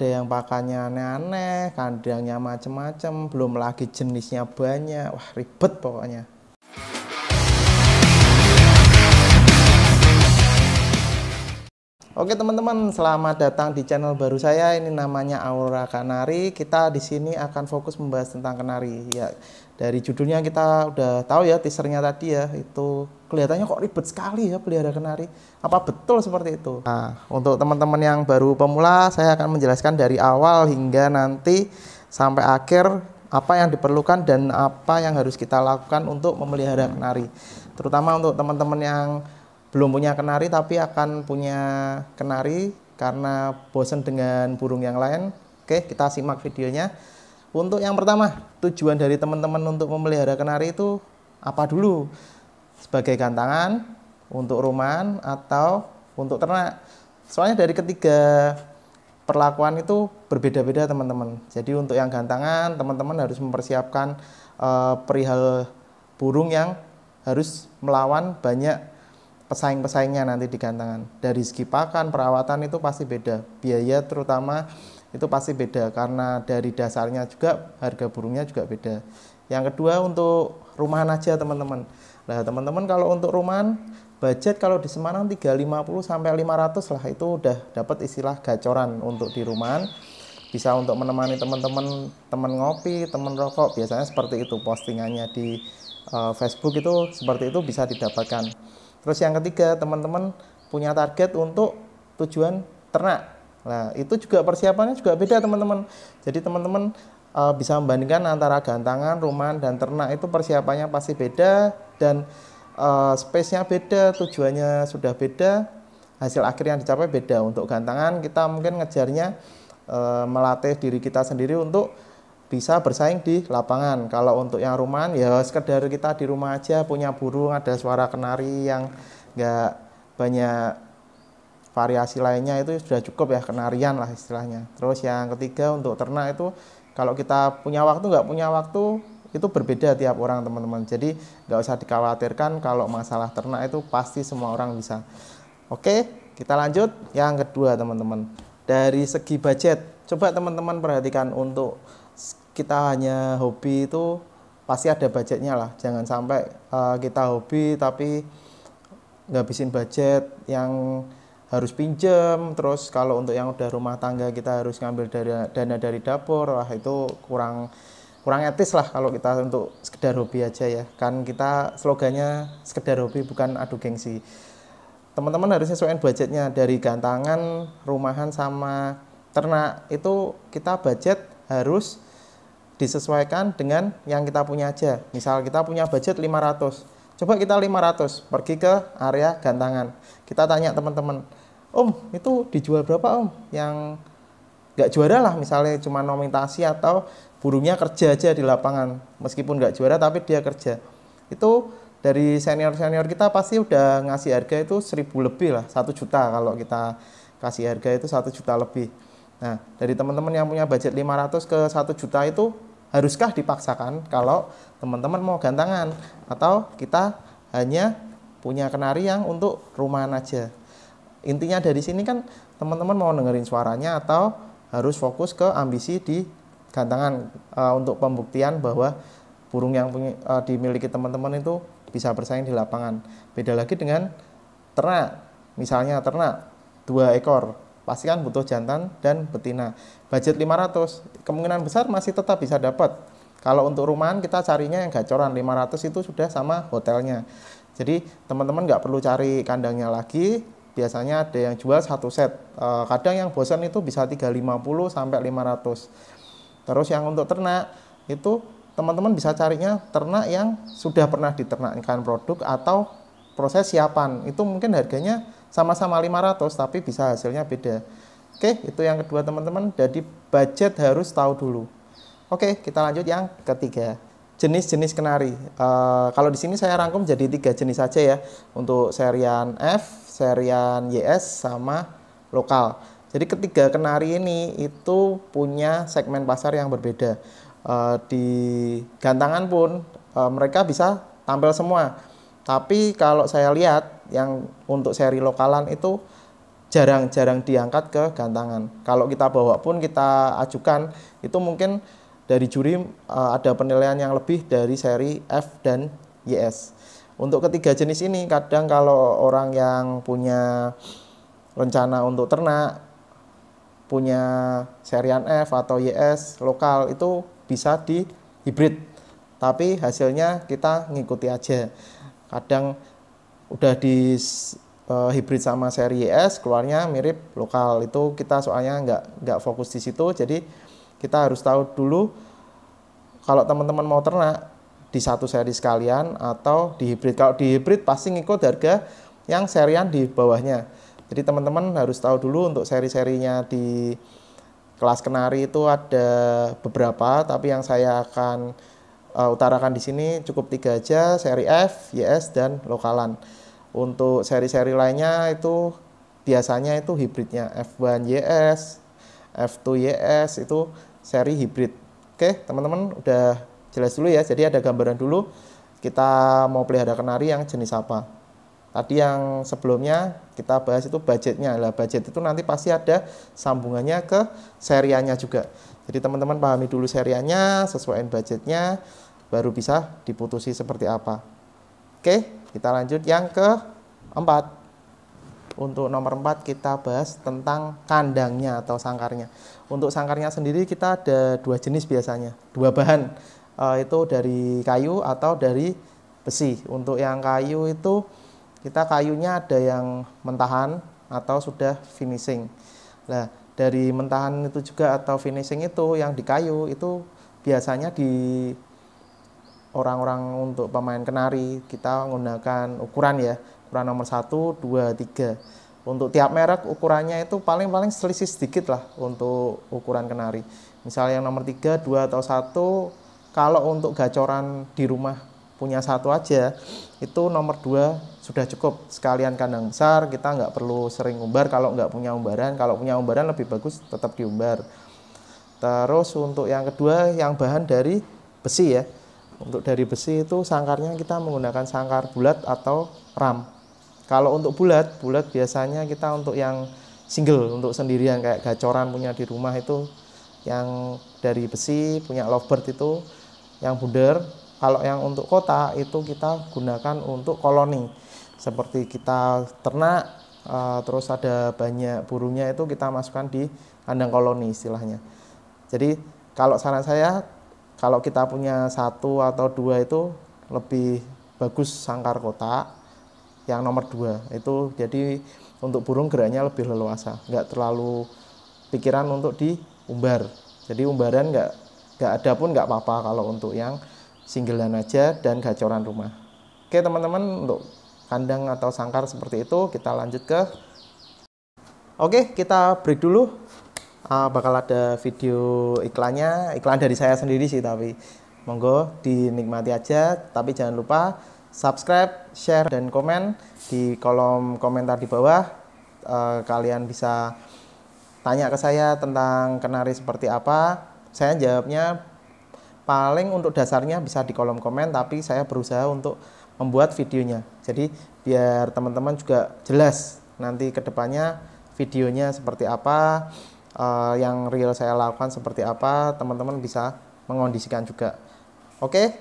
ada yang pakannya aneh-aneh, kandangnya macem-macem, belum lagi jenisnya banyak. Wah, ribet pokoknya. Oke teman-teman, selamat datang di channel baru saya. Ini namanya Aura Kanari. Kita di sini akan fokus membahas tentang kenari. Ya, dari judulnya kita udah tahu ya, teasernya tadi ya, itu kelihatannya kok ribet sekali ya pelihara kenari. Apa betul seperti itu? Nah, untuk teman-teman yang baru pemula, saya akan menjelaskan dari awal hingga nanti sampai akhir apa yang diperlukan dan apa yang harus kita lakukan untuk memelihara kenari. Terutama untuk teman-teman yang belum punya kenari tapi akan punya kenari karena bosan dengan burung yang lain. Oke, kita simak videonya. Untuk yang pertama, tujuan dari teman-teman untuk memelihara kenari itu apa dulu? Sebagai gantangan, untuk rumahan, atau untuk ternak. Soalnya dari ketiga perlakuan itu berbeda-beda teman-teman. Jadi untuk yang gantangan, teman-teman harus mempersiapkan perihal burung yang harus melawan banyak pesaing-pesaingnya nanti di gantangan. Dari segi pakan, perawatan itu pasti beda. Biaya terutama itu pasti beda karena dari dasarnya juga harga burungnya juga beda. Yang kedua untuk rumahan aja teman-teman. Nah teman-teman kalau untuk rumahan budget kalau di Semarang 350 sampai 500 lah, itu udah dapat istilah gacoran untuk di rumahan. Bisa untuk menemani teman-teman, teman ngopi, teman rokok, biasanya seperti itu postingannya di Facebook itu seperti itu bisa didapatkan. Terus yang ketiga, teman-teman punya target untuk tujuan ternak. Nah, itu juga persiapannya juga beda, teman-teman. Jadi teman-teman bisa membandingkan antara gantangan, rumahan, dan ternak itu persiapannya pasti beda dan space-nya beda, tujuannya sudah beda, hasil akhir yang dicapai beda. Untuk gantangan kita mungkin ngejarnya melatih diri kita sendiri untuk bisa bersaing di lapangan. Kalau untuk yang rumahan ya sekedar kita di rumah aja punya burung, ada suara kenari yang nggak banyak variasi lainnya, itu sudah cukup ya, kenarian lah istilahnya. Terus yang ketiga untuk ternak itu kalau kita punya waktu nggak punya waktu itu berbeda tiap orang teman-teman. Jadi nggak usah dikhawatirkan kalau masalah ternak itu pasti semua orang bisa. Oke, kita lanjut yang kedua teman-teman. Dari segi budget, coba teman-teman perhatikan, untuk kita hanya hobi itu pasti ada budgetnya lah. Jangan sampai kita hobi tapi ngabisin budget yang harus pinjam. Terus kalau untuk yang udah rumah tangga kita harus ngambil dana dari dapur, wah itu kurang etis lah kalau kita untuk sekedar hobi aja ya. Kan kita slogannya sekedar hobi bukan adu gengsi. Teman-teman harus sesuaikan budgetnya. Dari gantangan, rumahan, sama ternak itu kita budget harus disesuaikan dengan yang kita punya aja. Misal kita punya budget 500, coba kita 500 pergi ke area gantangan, kita tanya teman-teman, om itu dijual berapa om, yang nggak juara lah, misalnya cuma nominasi atau burungnya kerja aja di lapangan, meskipun nggak juara tapi dia kerja, itu dari senior-senior kita pasti udah ngasih harga itu 1000 lebih lah, 1 juta kalau kita kasih harga itu 1 juta lebih. Nah dari teman-teman yang punya budget 500 ke 1 juta itu haruskah dipaksakan kalau teman-teman mau gantangan, atau kita hanya punya kenari yang untuk rumahan aja? Intinya dari sini kan teman-teman mau dengerin suaranya atau harus fokus ke ambisi di gantangan untuk pembuktian bahwa burung yang dimiliki teman-teman itu bisa bersaing di lapangan. Beda lagi dengan ternak. Misalnya ternak 2 ekor, pasti kan butuh jantan dan betina. Budget 500, kemungkinan besar masih tetap bisa dapat. Kalau untuk rumahan kita carinya yang gacoran, 500 itu sudah sama hotelnya. Jadi teman-teman nggak perlu cari kandangnya lagi. Biasanya ada yang jual 1 set. Kadang yang bosan itu bisa 350 sampai 500. Terus yang untuk ternak itu teman-teman bisa carinya ternak yang sudah pernah diternakkan produk atau proses siapan. Itu mungkin harganya sama-sama 500 tapi bisa hasilnya beda. Oke, itu yang kedua teman-teman. Jadi budget harus tahu dulu. Oke, kita lanjut yang ketiga. Jenis-jenis kenari. Kalau di sini saya rangkum jadi 3 jenis saja ya. Untuk serian F, serian YS, sama lokal. Jadi ketiga kenari ini itu punya segmen pasar yang berbeda. Di gantangan pun mereka bisa tampil semua. Tapi kalau saya lihat yang untuk seri lokalan itu jarang-jarang diangkat ke gantangan. Kalau kita bawa pun kita ajukan, itu mungkin dari juri ada penilaian yang lebih dari seri F dan YS. Untuk ketiga jenis ini kadang kalau orang yang punya rencana untuk ternak, punya serian F atau YS lokal, itu bisa di hibrid. Tapi hasilnya kita ngikuti aja. Kadang udah di hibrid sama seri YS keluarnya mirip lokal, itu kita soalnya nggak fokus di situ. Jadi kita harus tahu dulu kalau teman-teman mau ternak di satu seri sekalian atau di hibrid. Kalau di hibrid pasti ngikut harga yang serian di bawahnya. Jadi teman-teman harus tahu dulu untuk seri-serinya di kelas kenari itu ada beberapa, tapi yang saya akan utarakan di sini cukup 3 aja, seri F, YS, dan lokalan. Untuk seri-seri lainnya itu biasanya itu hibridnya F1 YS, F2 YS, itu seri hibrid. Oke, teman-teman udah jelas dulu ya. Jadi ada gambaran dulu kita mau pelihara kenari yang jenis apa. Tadi yang sebelumnya kita bahas itu budgetnya. Lah budget itu nanti pasti ada sambungannya ke seriannya juga. Jadi teman-teman pahami dulu seriannya, sesuaiin budgetnya, baru bisa diputusi seperti apa. Oke, kita lanjut yang keempat. Untuk nomor 4 kita bahas tentang kandangnya atau sangkarnya. Untuk sangkarnya sendiri kita ada 2 jenis biasanya, 2 bahan. Itu dari kayu atau dari besi. Untuk yang kayu itu kita kayunya ada yang mentahan atau sudah finishing. Nah, dari mentahan itu juga atau finishing itu yang di kayu itu biasanya di orang-orang untuk pemain kenari kita menggunakan ukuran ya, ukuran nomor 1, 2, 3. Untuk tiap merek ukurannya itu paling-paling selisih sedikit lah untuk ukuran kenari. Misalnya yang nomor 3, 2, atau 1, kalau untuk gacoran di rumah punya 1 aja, itu nomor 2 sudah cukup. Sekalian kandang besar, kita nggak perlu sering umbar kalau nggak punya umbaran. Kalau punya umbaran lebih bagus tetap diumbar. Terus untuk yang kedua, yang bahan dari besi ya. Untuk dari besi itu sangkarnya kita menggunakan sangkar bulat atau ram. Kalau untuk bulat biasanya kita untuk yang single, untuk sendirian kayak gacoran punya di rumah itu yang dari besi, punya lovebird itu yang bundar. Kalau yang untuk kota itu kita gunakan untuk koloni. Seperti kita ternak, terus ada banyak burungnya itu kita masukkan di kandang koloni istilahnya. Jadi kalau saran saya, kalau kita punya 1 atau 2 itu lebih bagus sangkar kotak yang nomor 2. Itu jadi untuk burung geraknya lebih leluasa, nggak terlalu pikiran untuk diumbar. Jadi umbaran nggak ada pun nggak apa-apa kalau untuk yang singgelan aja dan gacoran rumah. Oke teman-teman, untuk kandang atau sangkar seperti itu kita lanjut ke. Oke, kita break dulu. Bakal ada video iklannya, iklan dari saya sendiri sih, tapi monggo dinikmati aja. Tapi jangan lupa subscribe, share, dan komen di kolom komentar di bawah. Kalian bisa tanya ke saya tentang kenari seperti apa. Saya jawabnya paling untuk dasarnya bisa di kolom komen, tapi saya berusaha untuk membuat videonya. Jadi biar teman-teman juga jelas nanti kedepannya videonya seperti apa, yang real saya lakukan seperti apa, teman-teman bisa mengondisikan juga. Oke,